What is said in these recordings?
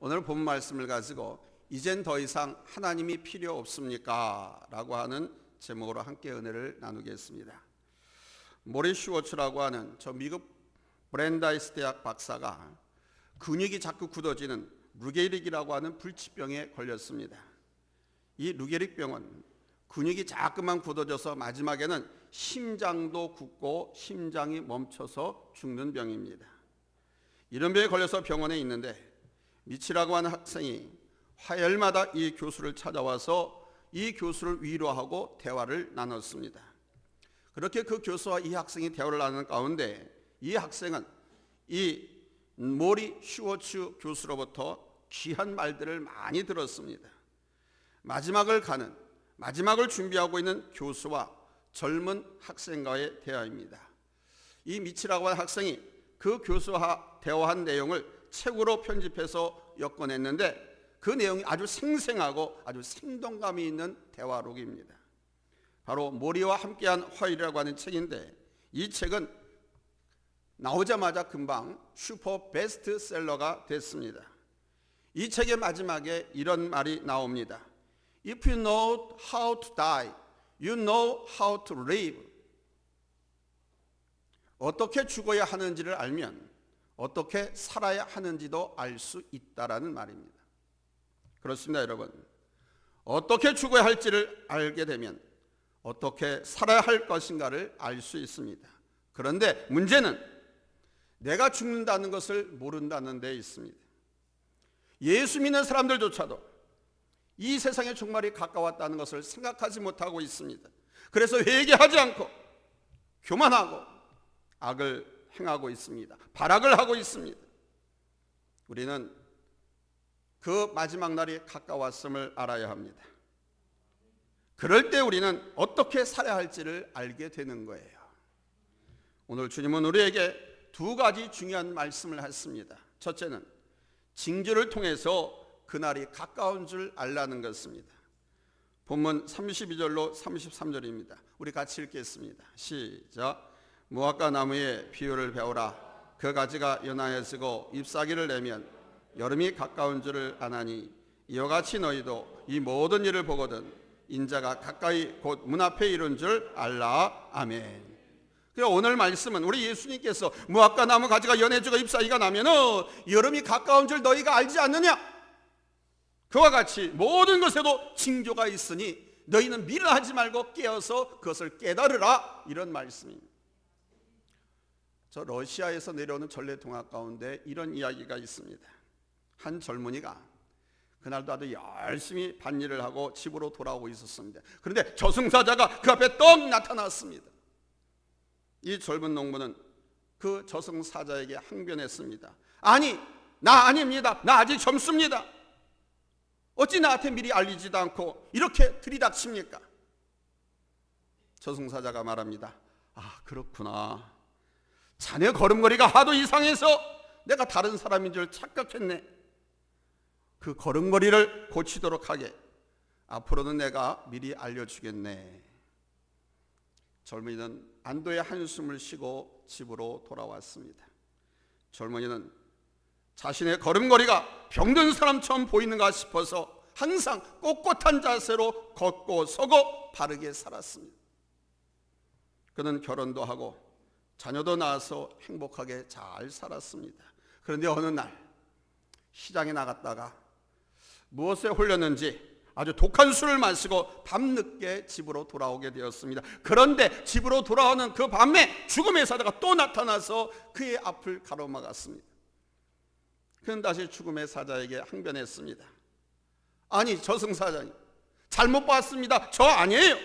오늘 본 말씀을 가지고 이젠 더 이상 하나님이 필요 없습니까? 라고 하는 제목으로 함께 은혜를 나누겠습니다. 모리 슈워츠라고 하는 저 미국 브랜다이스 대학 박사가 근육이 자꾸 굳어지는 루게릭이라고 하는 불치병에 걸렸습니다. 이 루게릭 병은 근육이 자꾸만 굳어져서 마지막에는 심장도 굳고 심장이 멈춰서 죽는 병입니다. 이런 병에 걸려서 병원에 있는데 미치라고 하는 학생이 화요일마다 이 교수를 찾아와서 이 교수를 위로하고 대화를 나눴습니다. 그렇게 그 교수와 이 학생이 대화를 나누는 가운데 이 학생은 이 모리 슈워츠 교수로부터 귀한 말들을 많이 들었습니다. 마지막을 준비하고 있는 교수와 젊은 학생과의 대화입니다. 이 미치라고 하는 학생이 그 교수와 대화한 내용을 책으로 편집해서 엮어냈는데 그 내용이 아주 생생하고 아주 생동감이 있는 대화록입니다. 바로 모리와 함께한 화요일이라고 하는 책인데 이 책은 나오자마자 금방 슈퍼 베스트셀러가 됐습니다. 이 책의 마지막에 이런 말이 나옵니다. If you know how to die, you know how to live. 어떻게 죽어야 하는지를 알면 어떻게 살아야 하는지도 알 수 있다라는 말입니다. 그렇습니다, 여러분. 어떻게 죽어야 할지를 알게 되면 어떻게 살아야 할 것인가를 알 수 있습니다. 그런데 문제는 내가 죽는다는 것을 모른다는 데 있습니다. 예수 믿는 사람들조차도 이 세상의 종말이 가까웠다는 것을 생각하지 못하고 있습니다. 그래서 회개하지 않고 교만하고 악을 행하고 있습니다. 발악을 하고 있습니다. 우리는 그 마지막 날이 가까웠음을 알아야 합니다. 그럴 때 우리는 어떻게 살아야 할지를 알게 되는 거예요. 오늘 주님은 우리에게 두 가지 중요한 말씀을 하십니다. 첫째는 징조를 통해서 그날이 가까운 줄 알라는 것입니다. 본문 32절로 33절입니다. 우리 같이 읽겠습니다. 시작. 무화과 나무의 비유를 배우라. 그 가지가 연하여지고 잎사귀를 내면 여름이 가까운 줄을 아나니 이와 같이 너희도 이 모든 일을 보거든 인자가 가까이 곧 문 앞에 이른 줄 알라. 아멘. 그러니까 오늘 말씀은 우리 예수님께서 무화과 나무 가지가 연해지고 잎사귀가 나면 여름이 가까운 줄 너희가 알지 않느냐? 그와 같이 모든 것에도 징조가 있으니 너희는 미련하지 말고 깨어서 그것을 깨달으라. 이런 말씀입니다. 저 러시아에서 내려오는 전래동화 가운데 이런 이야기가 있습니다. 한 젊은이가 그날도 아주 열심히 밭일을 하고 집으로 돌아오고 있었습니다. 그런데 저승사자가 그 앞에 떡 나타났습니다. 이 젊은 농부는 그 저승사자에게 항변했습니다. 아니, 나 아닙니다. 나 아직 젊습니다. 어찌 나한테 미리 알리지도 않고 이렇게 들이닥칩니까? 저승사자가 말합니다. 아, 그렇구나. 자네 걸음걸이가 하도 이상해서 내가 다른 사람인 줄 착각했네. 그 걸음걸이를 고치도록 하게 앞으로는 내가 미리 알려주겠네. 젊은이는 안도의 한숨을 쉬고 집으로 돌아왔습니다. 젊은이는 자신의 걸음걸이가 병든 사람처럼 보이는가 싶어서 항상 꼿꼿한 자세로 걷고 서고 바르게 살았습니다. 그는 결혼도 하고 자녀도 낳아서 행복하게 잘 살았습니다. 그런데 어느 날 시장에 나갔다가 무엇에 홀렸는지 아주 독한 술을 마시고 밤늦게 집으로 돌아오게 되었습니다. 그런데 집으로 돌아오는 그 밤에 죽음의 사자가 또 나타나서 그의 앞을 가로막았습니다. 그는 다시 죽음의 사자에게 항변했습니다. 아니, 저승사자님, 잘못 봤습니다. 저 아니에요.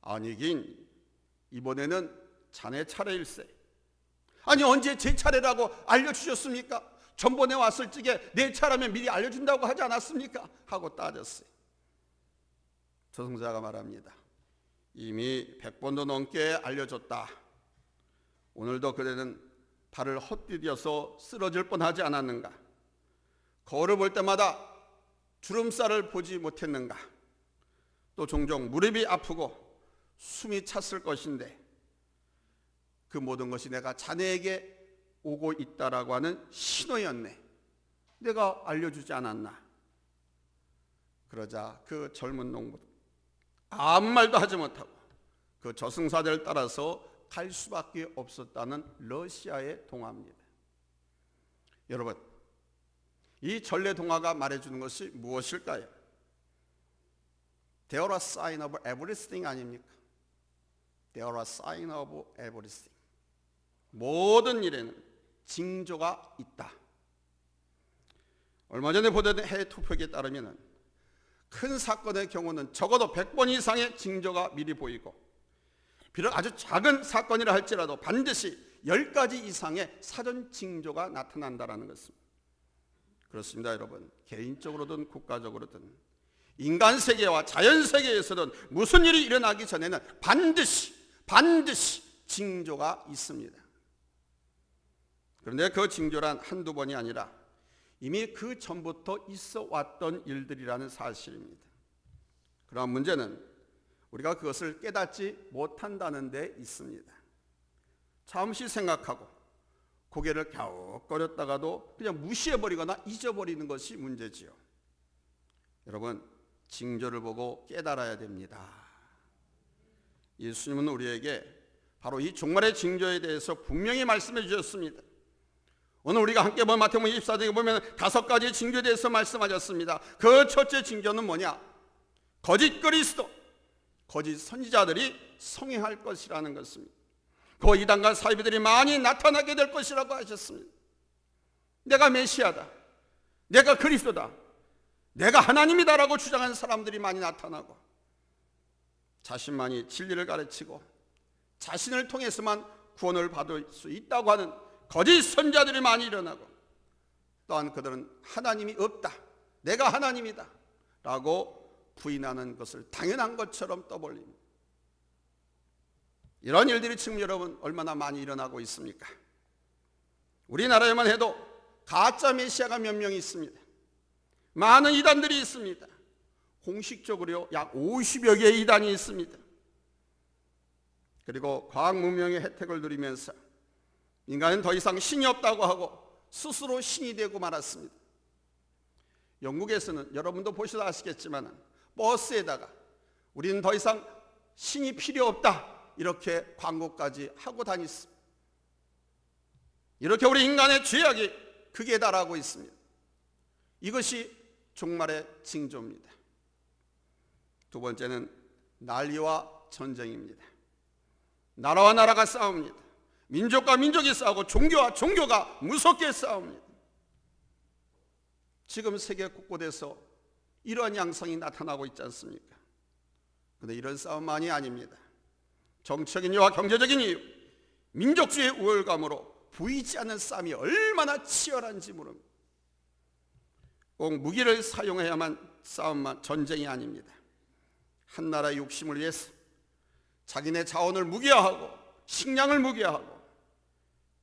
아니긴 이번에는 자네 차례일세. 아니, 언제 제 차례라고 알려주셨습니까? 전번에 왔을 적에 내 차례면 미리 알려준다고 하지 않았습니까? 하고 따졌어요. 저승사자가 말합니다. 이미 100번도 넘게 알려줬다. 오늘도 그대는 발을 헛디뎌서 쓰러질 뻔하지 않았는가? 거울을 볼 때마다 주름살을 보지 못했는가? 또 종종 무릎이 아프고 숨이 찼을 것인데 그 모든 것이 내가 자네에게 오고 있다라고 하는 신호였네. 내가 알려주지 않았나? 그러자 그 젊은 농부 아무 말도 하지 못하고 그 저승사자를 따라서 갈 수밖에 없었다는 러시아의 동화입니다. 여러분, 이 전래 동화가 말해주는 것이 무엇일까요? There are signs of everything 아닙니까? There are signs of everything. 모든 일에는 징조가 있다. 얼마 전에 보던 해외 투표에 따르면 큰 사건의 경우는 적어도 100번 이상의 징조가 미리 보이고, 비록 아주 작은 사건이라 할지라도 반드시 10가지 이상의 사전 징조가 나타난다는 것입니다. 그렇습니다, 여러분. 개인적으로든 국가적으로든 인간 세계와 자연 세계에서든 무슨 일이 일어나기 전에는 반드시 징조가 있습니다. 그런데 그 징조란 한두 번이 아니라 이미 그 전부터 있어 왔던 일들이라는 사실입니다. 그러나 문제는 우리가 그것을 깨닫지 못한다는 데 있습니다. 잠시 생각하고 고개를 갸웃거렸다가도 그냥 무시해버리거나 잊어버리는 것이 문제지요. 여러분, 징조를 보고 깨달아야 됩니다. 예수님은 우리에게 바로 이 종말의 징조에 대해서 분명히 말씀해 주셨습니다. 오늘 우리가 함께 본 마태복음 24장에 보면 5가지 징조에 대해서 말씀하셨습니다. 그 첫째 징조는 뭐냐? 거짓 그리스도, 거짓 선지자들이 성행할 것이라는 것입니다. 그 이단과 사이비들이 많이 나타나게 될 것이라고 하셨습니다. 내가 메시아다, 내가 그리스도다, 내가 하나님이다라고 주장하는 사람들이 많이 나타나고, 자신만이 진리를 가르치고 자신을 통해서만 구원을 받을 수 있다고 하는 거짓 선자들이 많이 일어나고, 또한 그들은 하나님이 없다, 내가 하나님이다 라고 부인하는 것을 당연한 것처럼 떠벌립니다. 이런 일들이 지금 여러분 얼마나 많이 일어나고 있습니까? 우리나라에만 해도 가짜 메시아가 몇 명 있습니다. 많은 이단들이 있습니다. 공식적으로 약 50여 개의 이단이 있습니다. 그리고 과학 문명의 혜택을 누리면서 인간은 더 이상 신이 없다고 하고 스스로 신이 되고 말았습니다. 영국에서는 여러분도 보셔서 아시겠지만 버스에다가 우리는 더 이상 신이 필요 없다 이렇게 광고까지 하고 다녔습니다. 이렇게 우리 인간의 죄악이 극에 달하고 있습니다. 이것이 종말의 징조입니다. 두 번째는 난리와 전쟁입니다. 나라와 나라가 싸웁니다. 민족과 민족이 싸우고 종교와 종교가 무섭게 싸웁니다. 지금 세계 곳곳에서 이러한 양상이 나타나고 있지 않습니까? 그런데 이런 싸움만이 아닙니다. 정치적인 이유와 경제적인 이유, 민족주의 우월감으로 보이지 않는 싸움이 얼마나 치열한지 모릅니다. 꼭 무기를 사용해야만 싸움만 전쟁이 아닙니다. 한 나라의 욕심을 위해서 자기네 자원을 무기화하고 식량을 무기화하고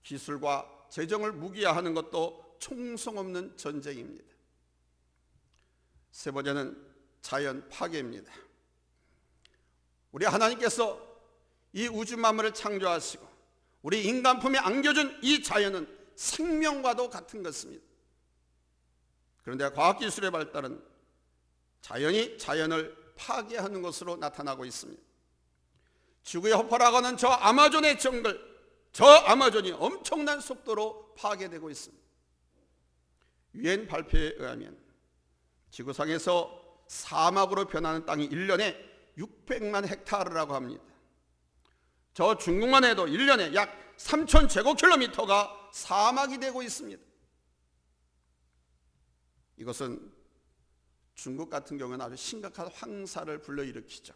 기술과 재정을 무기화하는 것도 총성 없는 전쟁입니다. 세 번째는 자연 파괴입니다. 우리 하나님께서 이 우주 만물을 창조하시고 우리 인간 품에 안겨준 이 자연은 생명과도 같은 것입니다. 그런데 과학기술의 발달은 자연이 자연을 파괴하는 것으로 나타나고 있습니다. 지구의 허파라고 하는 저 아마존의 정글, 저 아마존이 엄청난 속도로 파괴되고 있습니다. 유엔 발표에 의하면 지구상에서 사막으로 변하는 땅이 1년에 600만 헥타르라고 합니다. 저 중국만 해도 1년에 약 3,000제곱킬로미터가 사막이 되고 있습니다. 이것은 중국 같은 경우는 아주 심각한 황사를 불러일으키죠.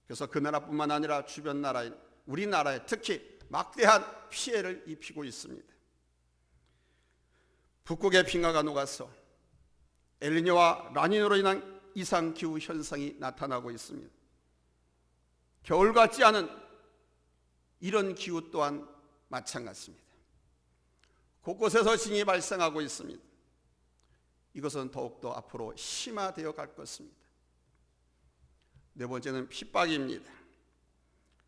그래서 그 나라뿐만 아니라 주변 나라인 우리나라에 특히 막대한 피해를 입히고 있습니다. 북극의 빙하가 녹아서 엘니뇨와 라니뇨로 인한 이상기후 현상이 나타나고 있습니다. 겨울 같지 않은 이런 기후 또한 마찬가지입니다. 곳곳에서 징이 발생하고 있습니다. 이것은 더욱더 앞으로 심화되어 갈 것입니다. 네 번째는 핍박입니다.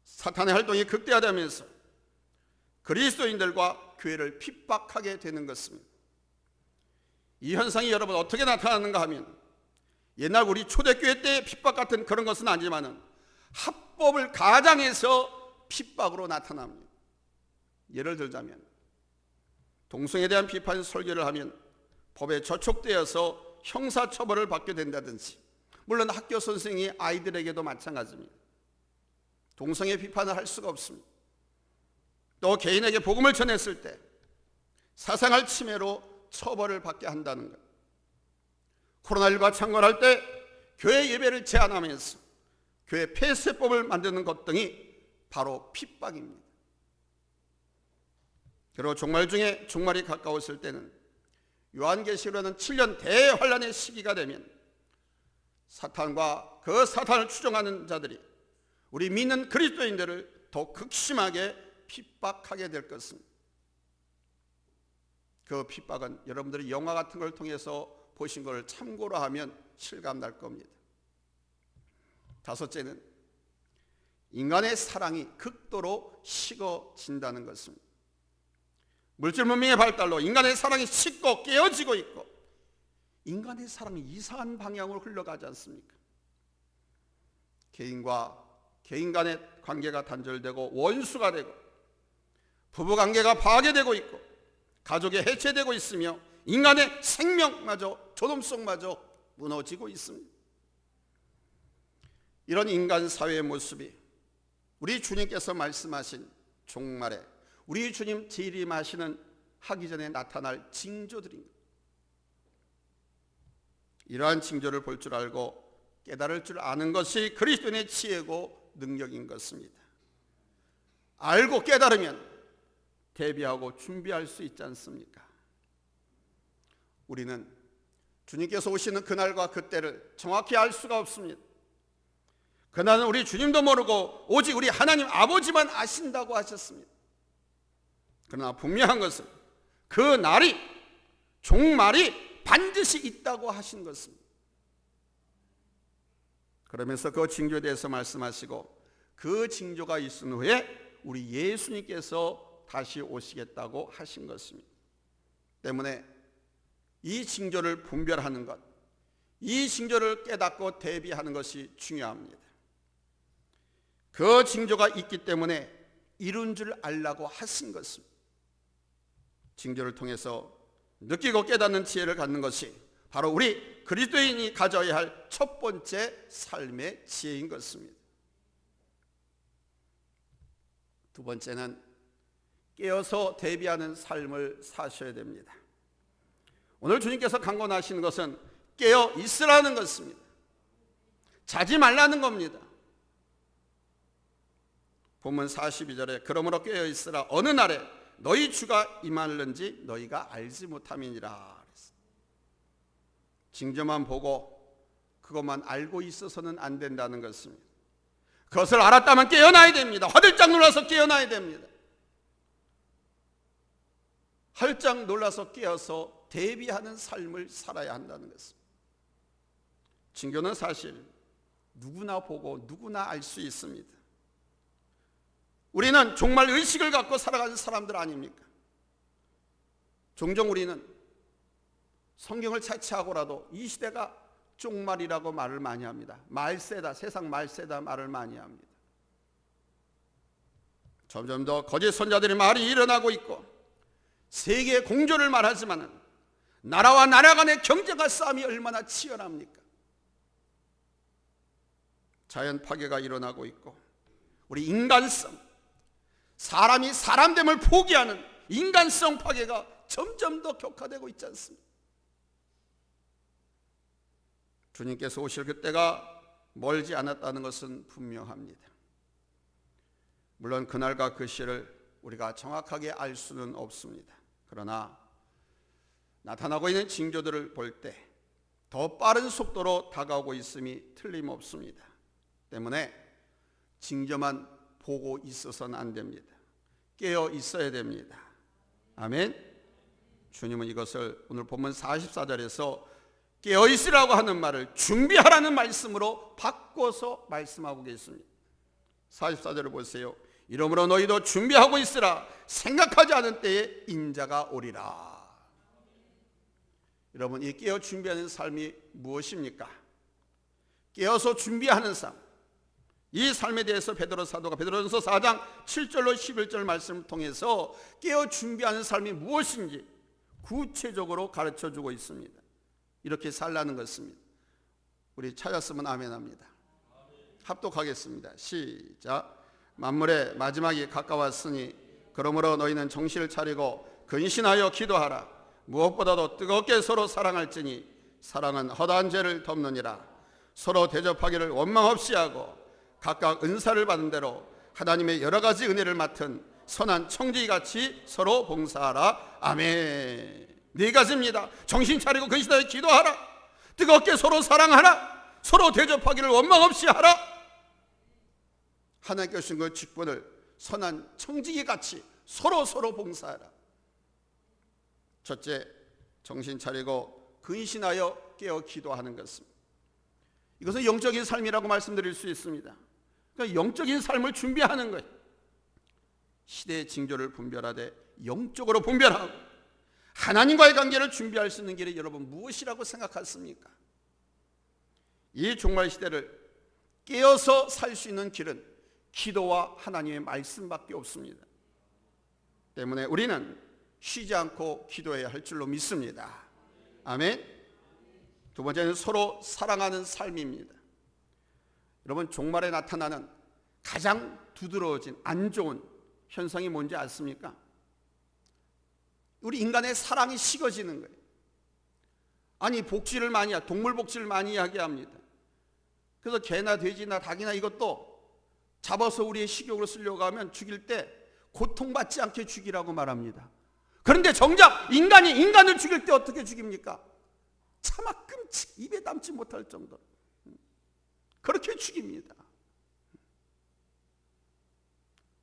사탄의 활동이 극대화되면서 그리스도인들과 교회를 핍박하게 되는 것입니다. 이 현상이 여러분 어떻게 나타나는가 하면, 옛날 우리 초대교회 때의 핍박 같은 그런 것은 아니지만은 합법을 가장해서 핍박으로 나타납니다. 예를 들자면, 동성애에 대한 비판 설교를 하면 법에 저촉되어서 형사처벌을 받게 된다든지, 물론 학교 선생이 아이들에게도 마찬가지입니다. 동성애 비판을 할 수가 없습니다. 또 개인에게 복음을 전했을 때 사생활 침해로 처벌을 받게 한다는 것. 코로나19가 창궐할 때 교회 예배를 제한하면서 교회 폐쇄법을 만드는 것 등이 바로 핍박입니다. 그리고 종말 중에 종말이 가까웠을 때는 요한계시록에는 7년 대환란의 시기가 되면 사탄과 그 사탄을 추종하는 자들이 우리 믿는 그리스도인들을 더 극심하게 핍박하게 될 것입니다. 그 핍박은 여러분들이 영화 같은 걸 통해서 보신 걸 참고로 하면 실감 날 겁니다. 다섯째는 인간의 사랑이 극도로 식어진다는 것입니다. 물질 문명의 발달로 인간의 사랑이 식고 깨어지고 있고, 인간의 사랑이 이상한 방향으로 흘러가지 않습니까? 개인과 개인 간의 관계가 단절되고 원수가 되고, 부부관계가 파괴되고 있고, 가족이 해체되고 있으며 인간의 생명마저, 존엄성마저 무너지고 있습니다. 이런 인간 사회의 모습이 우리 주님께서 말씀하신 종말에 우리 주님 재림하시는 하기 전에 나타날 징조들입니다. 이러한 징조를 볼 줄 알고 깨달을 줄 아는 것이 그리스도인의 지혜고 능력인 것입니다. 알고 깨달으면 대비하고 준비할 수 있지 않습니까? 우리는 주님께서 오시는 그날과 그때를 정확히 알 수가 없습니다. 그날은 우리 주님도 모르고 오직 우리 하나님 아버지만 아신다고 하셨습니다. 그러나 분명한 것은 그 날이, 종말이 반드시 있다고 하신 것입니다. 그러면서 그 징조에 대해서 말씀하시고, 그 징조가 있은 후에 우리 예수님께서 다시 오시겠다고 하신 것입니다. 때문에 이 징조를 분별하는 것, 이 징조를 깨닫고 대비하는 것이 중요합니다. 그 징조가 있기 때문에 이룬 줄 알라고 하신 것입니다. 징조를 통해서 느끼고 깨닫는 지혜를 갖는 것이 바로 우리 그리스도인이 가져야 할 첫 번째 삶의 지혜인 것입니다. 두 번째는 깨어서 대비하는 삶을 사셔야 됩니다. 오늘 주님께서 강권하시는 것은 깨어 있으라는 것입니다. 자지 말라는 겁니다. 본문 42절에 그러므로 깨어 있으라, 어느 날에 너희 주가 임하는지 너희가 알지 못함이니라. 징조만 보고 그것만 알고 있어서는 안 된다는 것입니다. 그것을 알았다면 깨어나야 됩니다. 화들짝 놀라서 깨어나야 됩니다. 활짝 놀라서 깨어서 대비하는 삶을 살아야 한다는 것입니다. 징조는 사실 누구나 보고 누구나 알 수 있습니다. 우리는 종말 의식을 갖고 살아가는 사람들 아닙니까? 종종 우리는 성경을 차치하고라도 이 시대가 종말이라고 말을 많이 합니다. 말세다, 세상 말세다 말을 많이 합니다. 점점 더 거짓 선자들의 말이 일어나고 있고, 세계 공조를 말하지만 나라와 나라 간의 경쟁과 싸움이 얼마나 치열합니까? 자연 파괴가 일어나고 있고, 우리 인간성, 사람이 사람됨을 포기하는 인간성 파괴가 점점 더 격화되고 있지 않습니까? 주님께서 오실 그때가 멀지 않았다는 것은 분명합니다. 물론 그날과 그 시를 우리가 정확하게 알 수는 없습니다. 그러나 나타나고 있는 징조들을 볼 때 더 빠른 속도로 다가오고 있음이 틀림없습니다. 때문에 징조만 보고 있어서는 안 됩니다. 깨어 있어야 됩니다. 아멘. 주님은 이것을 오늘 본문 44절에서 깨어 있으라고 하는 말을 준비하라는 말씀으로 바꿔서 말씀하고 계십니다. 44절을 보세요. 이러므로 너희도 준비하고 있으라. 생각하지 않은 때에 인자가 오리라. 여러분, 이 깨어 준비하는 삶이 무엇입니까? 깨어서 준비하는 삶. 이 삶에 대해서 베드로 사도가 베드로전서 4장 7절로 11절 말씀을 통해서 깨어 준비하는 삶이 무엇인지 구체적으로 가르쳐주고 있습니다. 이렇게 살라는 것입니다. 우리 찾았으면 아멘합니다. 합독하겠습니다. 시작. 만물의 마지막이 가까웠으니 그러므로 너희는 정신을 차리고 근신하여 기도하라. 무엇보다도 뜨겁게 서로 사랑할지니 사랑은 허다한 죄를 덮느니라. 서로 대접하기를 원망 없이 하고 각각 은사를 받은 대로 하나님의 여러 가지 은혜를 맡은 선한 청지기같이 서로 봉사하라. 아멘. 네 가지입니다. 정신 차리고 근신하여 기도하라. 뜨겁게 서로 사랑하라. 서로 대접하기를 원망 없이 하라. 하나님께 주신 그 직분을 선한 청지기같이 서로 봉사하라. 첫째, 정신 차리고 근신하여 깨어 기도하는 것입니다. 이것은 영적인 삶이라고 말씀드릴 수 있습니다. 그러니까 영적인 삶을 준비하는 거예요. 시대의 징조를 분별하되 영적으로 분별하고 하나님과의 관계를 준비할 수 있는 길이 여러분 무엇이라고 생각하십니까? 이 종말 시대를 깨어서 살 수 있는 길은 기도와 하나님의 말씀밖에 없습니다. 때문에 우리는 쉬지 않고 기도해야 할 줄로 믿습니다. 아멘. 두 번째는 서로 사랑하는 삶입니다. 여러분, 종말에 나타나는 가장 두드러진 안 좋은 현상이 뭔지 아십니까? 우리 인간의 사랑이 식어지는 거예요. 아니, 복지를 많이 동물 복지를 많이 이야기합니다. 그래서 개나 돼지나 닭이나 이것도 잡아서 우리의 식욕으로 쓰려고 하면 죽일 때 고통받지 않게 죽이라고 말합니다. 그런데 정작 인간이 인간을 죽일 때 어떻게 죽입니까? 차마 입에 담지 못할 정도로 그렇게 죽입니다.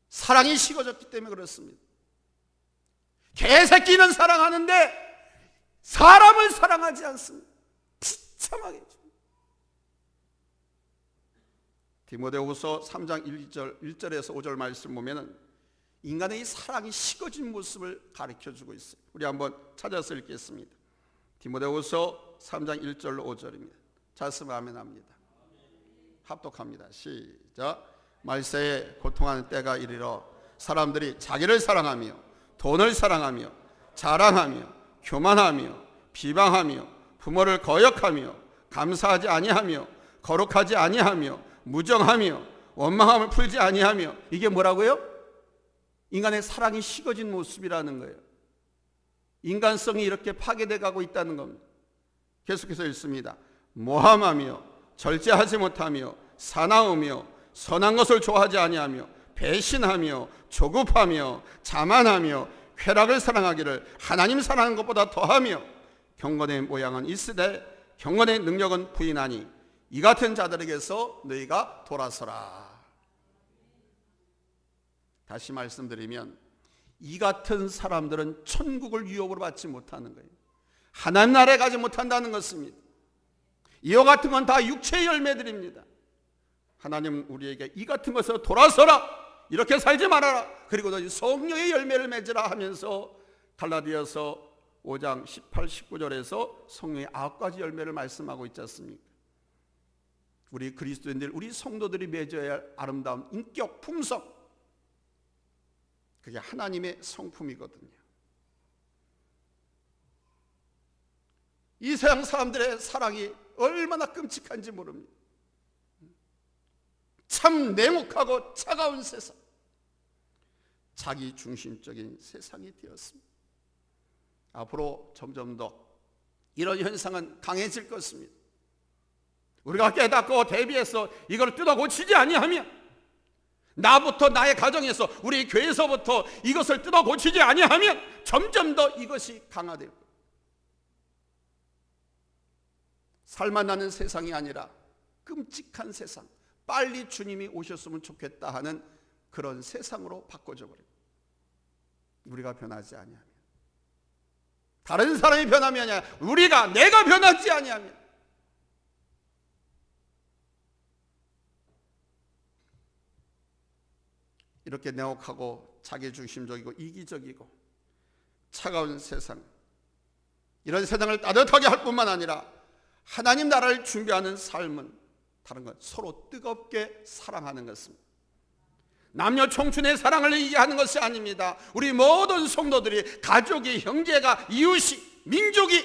사랑이 식어졌기 때문에 그렇습니다. 개새끼는 사랑하는데 사람을 사랑하지 않습니다. 비참하게 죽습니다. 디모데후서 3장 1절에서 5절 말씀 보면은 인간의 이 사랑이 식어진 모습을 가르쳐주고 있어요. 우리 한번 찾아서 읽겠습니다. 디모데후서 3장 1절로 5절입니다. 찾으면 아멘합니다. 합독합니다. 시작. 말세에 고통하는 때가 이르러 사람들이 자기를 사랑하며 돈을 사랑하며 자랑하며 교만하며 비방하며 부모를 거역하며 감사하지 아니하며 거룩하지 아니하며 무정하며 원망함을 풀지 아니하며, 이게 뭐라고요? 인간의 사랑이 식어진 모습이라는 거예요. 인간성이 이렇게 파괴돼 가고 있다는 겁니다. 계속해서 읽습니다. 모함하며 절제하지 못하며 사나우며 선한 것을 좋아하지 아니하며 배신하며 조급하며 자만하며 쾌락을 사랑하기를 하나님 사랑하는 것보다 더하며 경건의 모양은 있으되 경건의 능력은 부인하니 이 같은 자들에게서 너희가 돌아서라. 다시 말씀드리면 이 같은 사람들은 천국을 유업으로 받지 못하는 거예요. 하나님 나라에 가지 못한다는 것입니다. 이와 같은 건 다 육체의 열매들입니다. 하나님 우리에게 이 같은 것에서 돌아서라, 이렇게 살지 말아라, 그리고 너희 성령의 열매를 맺으라 하면서 갈라디아서 5장 18, 19절에서 성령의 9가지 열매를 말씀하고 있지 않습니까? 우리 그리스도인들, 우리 성도들이 맺어야 할 아름다운 인격, 품성, 그게 하나님의 성품이거든요. 이 세상 사람들의 사랑이 얼마나 끔찍한지 모릅니다. 참 냉혹하고 차가운 세상, 자기 중심적인 세상이 되었습니다. 앞으로 점점 더 이런 현상은 강해질 것입니다. 우리가 깨닫고 대비해서 이걸 뜯어 고치지 아니하면, 나부터 나의 가정에서 우리 교회에서부터 이것을 뜯어 고치지 아니하면 점점 더 이것이 강화될 거예요. 살만나는 세상이 아니라 끔찍한 세상, 빨리 주님이 오셨으면 좋겠다 하는 그런 세상으로 바꿔져 버려요. 우리가 변하지 아니하면, 다른 사람이 변하면 아니라 내가 변하지 아니하면, 이렇게 냉혹하고 자기중심적이고 이기적이고 차가운 세상, 이런 세상을 따뜻하게 할 뿐만 아니라 하나님 나라를 준비하는 삶은 다른 것, 서로 뜨겁게 사랑하는 것입니다. 남녀 청춘의 사랑을 얘기하는 것이 아닙니다. 우리 모든 성도들이, 가족이, 형제가, 이웃이, 민족이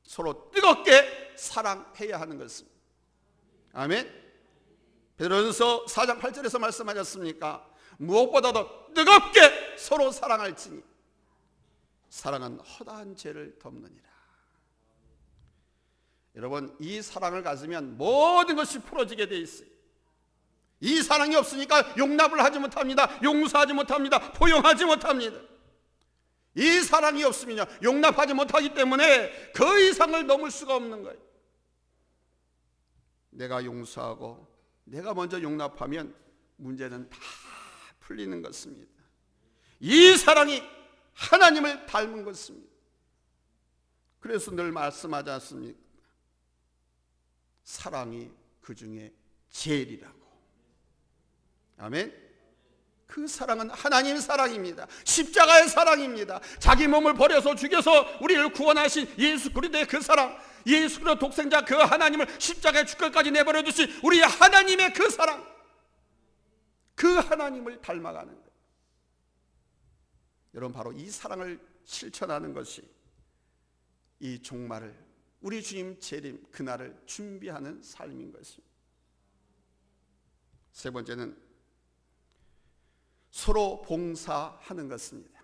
서로 뜨겁게 사랑해야 하는 것입니다. 아멘. 베드로전서 4장 8절에서 말씀하셨습니까? 무엇보다도 뜨겁게 서로 사랑할지니 사랑은 허다한 죄를 덮느니라. 여러분, 이 사랑을 가지면 모든 것이 풀어지게 돼 있어요. 이 사랑이 없으니까 용납을 하지 못합니다. 용서하지 못합니다. 포용하지 못합니다. 이 사랑이 없으면요, 용납하지 못하기 때문에 그 이상을 넘을 수가 없는 거예요. 내가 용서하고 내가 먼저 용납하면 문제는 다 풀리는 것입니다. 이 사랑이 하나님을 닮은 것입니다. 그래서 늘 말씀하지 않습니까? 사랑이 그 중에 제일이라고. 아멘. 그 사랑은 하나님 사랑입니다. 십자가의 사랑입니다. 자기 몸을 버려서 죽여서 우리를 구원하신 예수 그리스도의 그 사랑, 예수 그리스도 독생자 그 하나님을 십자가의 죽을까지 내버려 두신 우리 하나님의 그 사랑, 그 하나님을 닮아가는 거예요. 여러분, 바로 이 사랑을 실천하는 것이 이 종말을, 우리 주님 재림 그날을 준비하는 삶인 것입니다. 세 번째는 서로 봉사하는 것입니다.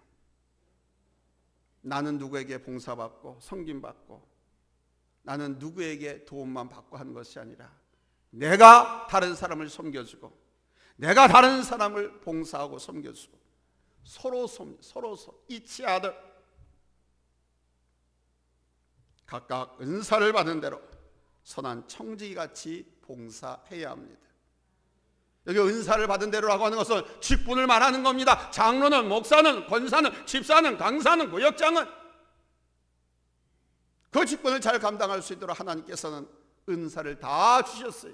나는 누구에게 봉사받고 섬김받고 나는 누구에게 도움만 받고 하는 것이 아니라 내가 다른 사람을 섬겨주고 내가 다른 사람을 봉사하고 섬겨주고 서로 each other, 각각 은사를 받은 대로 선한 청지기같이 봉사해야 합니다. 여기 은사를 받은 대로라고 하는 것은 직분을 말하는 겁니다. 장로는, 목사는, 권사는, 집사는, 강사는, 구역장은 그 직분을 잘 감당할 수 있도록 하나님께서는 은사를 다 주셨어요.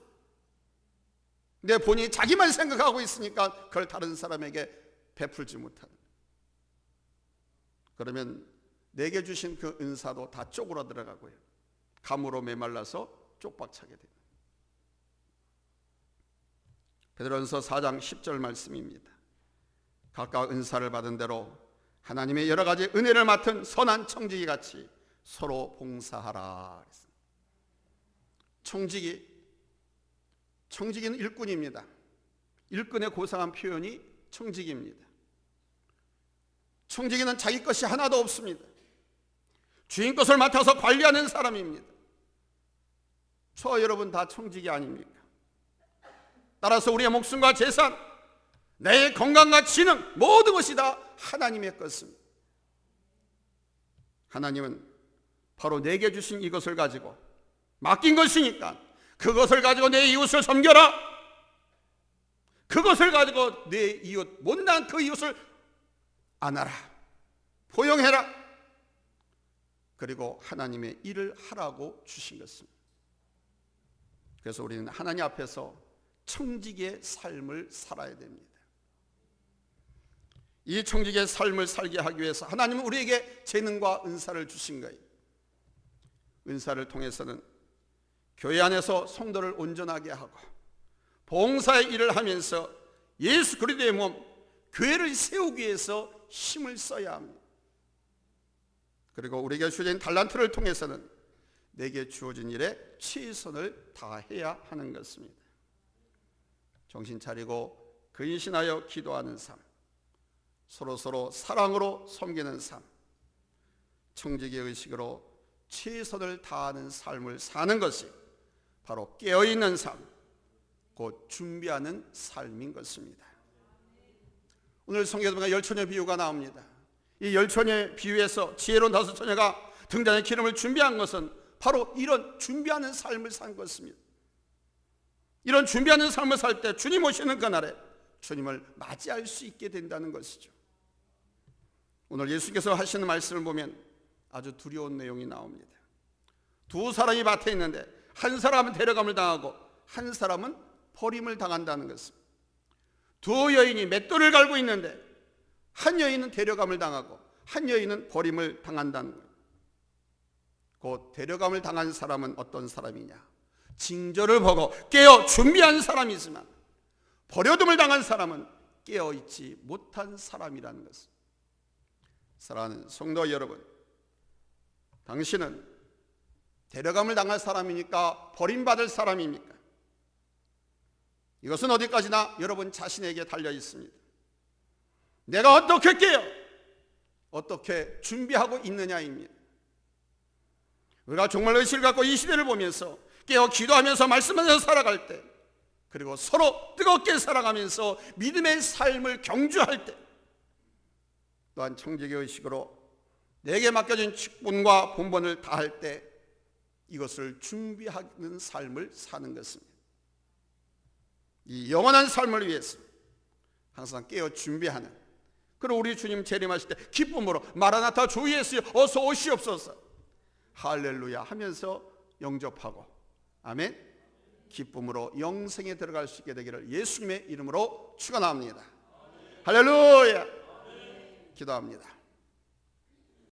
근데 본인이 자기만 생각하고 있으니까 그걸 다른 사람에게 베풀지 못하는, 그러면 내게 주신 그 은사도 다 쪼그라들어가고요, 감으로 메말라서 쪽박차게 됩니다. 베드로전서 4장 10절 말씀입니다. 각각 은사를 받은 대로 하나님의 여러 가지 은혜를 맡은 선한 청지기같이 서로 봉사하라. 청지기는 일꾼입니다. 일꾼의 고상한 표현이 청지기입니다. 청지기는 자기 것이 하나도 없습니다. 주인 것을 맡아서 관리하는 사람입니다. 저와 여러분 다 청지기 아닙니까? 따라서 우리의 목숨과 재산, 내 건강과 지능, 모든 것이 다 하나님의 것입니다. 하나님은 바로 내게 주신 이것을 가지고 맡긴 것이니까 그것을 가지고 내 이웃을 섬겨라. 그것을 가지고 내 이웃, 못난 그 이웃을 안아라, 포용해라. 그리고 하나님의 일을 하라고 주신 것입니다. 그래서 우리는 하나님 앞에서 청지기의 삶을 살아야 됩니다. 이 청지기의 삶을 살게 하기 위해서 하나님은 우리에게 재능과 은사를 주신 거예요. 은사를 통해서는 교회 안에서 성도를 온전하게 하고 봉사의 일을 하면서 예수 그리스도의 몸, 교회를 세우기 위해서 힘을 써야 합니다. 그리고 우리에게 주어진 달란트를 통해서는 내게 주어진 일에 최선을 다해야 하는 것입니다. 정신 차리고 근신하여 기도하는 삶, 서로 사랑으로 섬기는 삶, 청지기의 의식으로 최선을 다하는 삶을 사는 것이 바로 깨어있는 삶, 곧 준비하는 삶인 것입니다. 오늘 성경에 보면 열처녀 비유가 나옵니다. 이 열처녀 비유에서 지혜로운 다섯 처녀가 등잔의 기름을 준비한 것은 바로 이런 준비하는 삶을 산 것입니다. 이런 준비하는 삶을 살 때 주님 오시는 그날에 주님을 맞이할 수 있게 된다는 것이죠. 오늘 예수께서 하시는 말씀을 보면 아주 두려운 내용이 나옵니다. 두 사람이 밭에 있는데 한 사람은 데려감을 당하고 한 사람은 버림을 당한다는 것입니다. 두 여인이 맷돌을 갈고 있는데 한 여인은 데려감을 당하고 한 여인은 버림을 당한다는 거예요. 곧 데려감을 당한 사람은 어떤 사람이냐? 징조를 보고 깨어 준비한 사람이지만 버려둠을 당한 사람은 깨어있지 못한 사람이라는 것을. 사랑하는 성도 여러분, 당신은 데려감을 당할 사람이니까 버림받을 사람입니까? 이것은 어디까지나 여러분 자신에게 달려 있습니다. 내가 어떻게 깨어 어떻게 준비하고 있느냐입니다. 우리가 정말 의식을 갖고 이 시대를 보면서 깨어 기도하면서 말씀하면서 살아갈 때, 그리고 서로 뜨겁게 살아가면서 믿음의 삶을 경주할 때, 또한 청지기 의식으로 내게 맡겨진 직분과 본분을 다할 때 이것을 준비하는 삶을 사는 것입니다. 이 영원한 삶을 위해서 항상 깨어 준비하는, 그리고 우리 주님 재림하실 때 기쁨으로 마라나타 주 예수여 어서 오시옵소서 할렐루야 하면서 영접하고, 아멘, 기쁨으로 영생에 들어갈 수 있게 되기를 예수님의 이름으로 축원합니다. 할렐루야. 기도합니다.